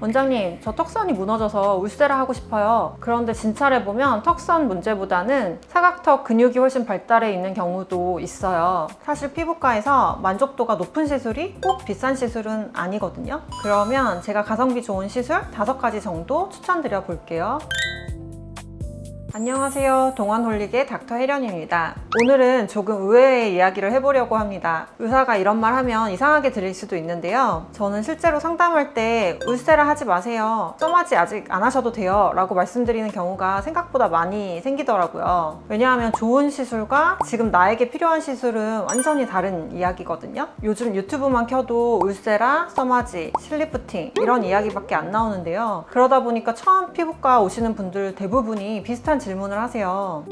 원장님, 저 턱선이 무너져서 울세라 하고 싶어요. 그런데 진찰해 보면 턱선 문제보다는 사각턱 근육이 훨씬 발달해 있는 경우도 있어요. 사실 피부과에서 만족도가 높은 시술이 꼭 비싼 시술은 아니거든요. 그러면 제가 가성비 좋은 시술 5가지 정도 추천드려 볼게요. 안녕하세요. 동안홀릭의 닥터 혜련입니다. 오늘은 조금 의외의 이야기를 해보려고 합니다. 의사가 이런 말 하면 이상하게 들릴 수도 있는데요. 저는 실제로 상담할 때 울세라 하지 마세요. 써마지 아직 안 하셔도 돼요 라고 말씀드리는 경우가 생각보다 많이 생기더라고요. 왜냐하면 좋은 시술과 지금 나에게 필요한 시술은 완전히 다른 이야기거든요. 요즘 유튜브만 켜도 울세라, 써마지, 실리프팅 이런 이야기밖에 안 나오는데요. 그러다 보니까 처음 피부과 오시는 분들 대부분이 비슷한 질문을 하세요.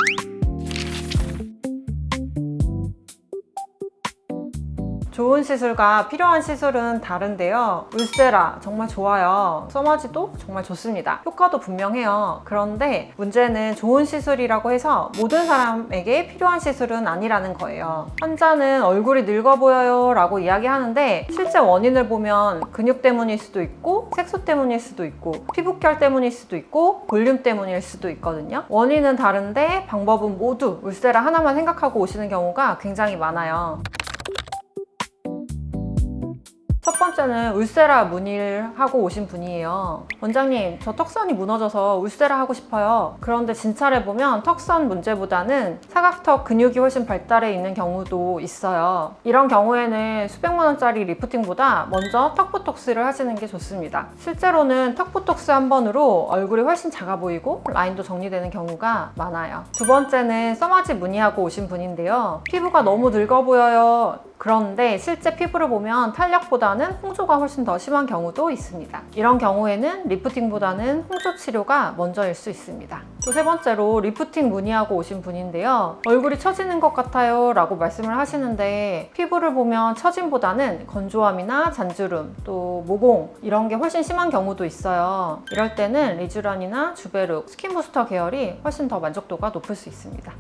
좋은 시술과 필요한 시술은 다른데요. 울세라 정말 좋아요. 써마지도 정말 좋습니다. 효과도 분명해요. 그런데 문제는 좋은 시술이라고 해서 모든 사람에게 필요한 시술은 아니라는 거예요. 환자는 얼굴이 늙어 보여요 라고 이야기하는데 실제 원인을 보면 근육 때문일 수도 있고 색소 때문일 수도 있고 피부결 때문일 수도 있고 볼륨 때문일 수도 있거든요. 원인은 다른데 방법은 모두 울세라 하나만 생각하고 오시는 경우가 굉장히 많아요. 첫 번째는 울세라 문의를 하고 오신 분이에요. 원장님, 저 턱선이 무너져서 울세라 하고 싶어요. 그런데 진찰해보면 턱선 문제보다는 사각턱 근육이 훨씬 발달해 있는 경우도 있어요. 이런 경우에는 수백만 원짜리 리프팅보다 먼저 턱보톡스를 하시는 게 좋습니다. 실제로는 턱보톡스 한 번으로 얼굴이 훨씬 작아 보이고 라인도 정리되는 경우가 많아요. 두 번째는 써마지 문의하고 오신 분인데요. 피부가 너무 늙어 보여요. 그런데 실제 피부를 보면 탄력보다는 홍조가 훨씬 더 심한 경우도 있습니다. 이런 경우에는 리프팅보다는 홍조 치료가 먼저일 수 있습니다. 또 세 번째로 리프팅 문의하고 오신 분인데요. 얼굴이 처지는 것 같아요 라고 말씀을 하시는데 피부를 보면 처짐보다는 건조함이나 잔주름, 또 모공 이런 게 훨씬 심한 경우도 있어요. 이럴 때는 리쥬란이나 주베룩, 스킨부스터 계열이 훨씬 더 만족도가 높을 수 있습니다.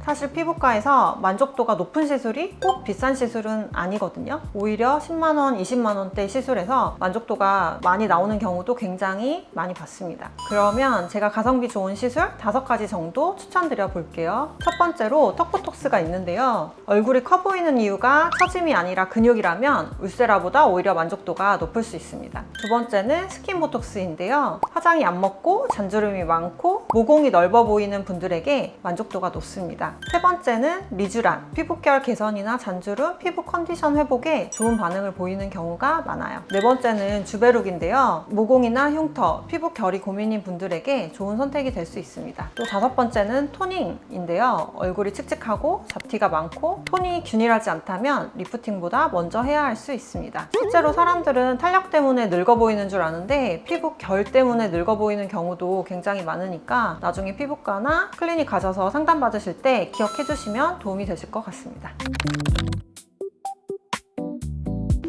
사실 피부과에서 만족도가 높은 시술이 꼭 비싼 시술은 아니거든요. 오히려 10만원, 20만원대 시술에서 만족도가 많이 나오는 경우도 굉장히 많이 봤습니다. 그러면 제가 가성비 좋은 시술 5가지 정도 추천드려 볼게요. 첫 번째로 턱보톡스가 있는데요. 얼굴이 커 보이는 이유가 처짐이 아니라 근육이라면 울세라보다 오히려 만족도가 높을 수 있습니다. 두 번째는 스킨보톡스인데요. 화장이 안 먹고 잔주름이 많고 모공이 넓어 보이는 분들에게 만족도가 높습니다. 세 번째는 리쥬란, 피부결 개선이나 잔주름, 피부 컨디션 회복에 좋은 반응을 보이는 경우가 많아요. 네 번째는 주베룩인데요. 모공이나 흉터, 피부결이 고민인 분들에게 좋은 선택이 될 수 있습니다. 또 5번째는 토닝인데요. 얼굴이 칙칙하고 잡티가 많고 톤이 균일하지 않다면 리프팅보다 먼저 해야 할 수 있습니다. 실제로 사람들은 탄력 때문에 늙어 보이는 줄 아는데 피부결 때문에 늙어 보이는 경우도 굉장히 많으니까 나중에 피부과나 클리닉 가셔서 상담받으실 때 기억해 주시면 도움이 되실 것 같습니다.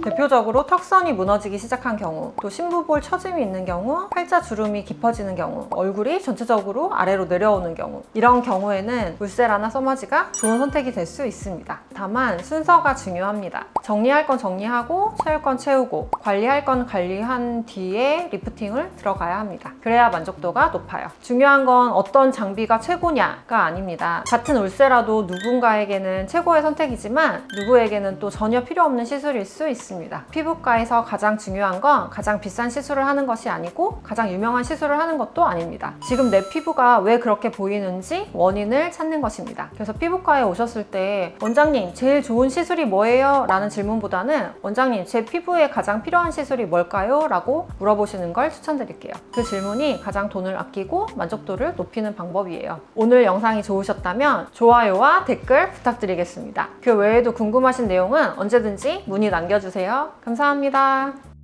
대표적으로 턱선이 무너지기 시작한 경우, 또 심부볼 처짐이 있는 경우, 팔자 주름이 깊어지는 경우, 얼굴이 전체적으로 아래로 내려오는 경우 이런 경우에는 울세라나 써마지가 좋은 선택이 될 수 있습니다. 다만 순서가 중요합니다. 정리할 건 정리하고 채울 건 채우고 관리할 건 관리한 뒤에 리프팅을 들어가야 합니다. 그래야 만족도가 높아요. 중요한 건 어떤 장비가 최고냐가 아닙니다. 같은 울세라도 누군가에게는 최고의 선택이지만 누구에게는 또 전혀 필요 없는 시술일 수 있습니다. 피부과에서 가장 중요한 건 가장 비싼 시술을 하는 것이 아니고 가장 유명한 시술을 하는 것도 아닙니다. 지금 내 피부가 왜 그렇게 보이는지 원인을 찾는 것입니다. 그래서 피부과에 오셨을 때 원장님 제일 좋은 시술이 뭐예요? 라는 질문보다는 원장님 제 피부에 가장 필요한 시술이 뭘까요? 라고 물어보시는 걸 추천드릴게요. 그 질문이 가장 돈을 아끼고 만족도를 높이는 방법이에요. 오늘 영상이 좋으셨다면 좋아요와 댓글 부탁드리겠습니다. 그 외에도 궁금하신 내용은 언제든지 문의 남겨주세요. 감사합니다.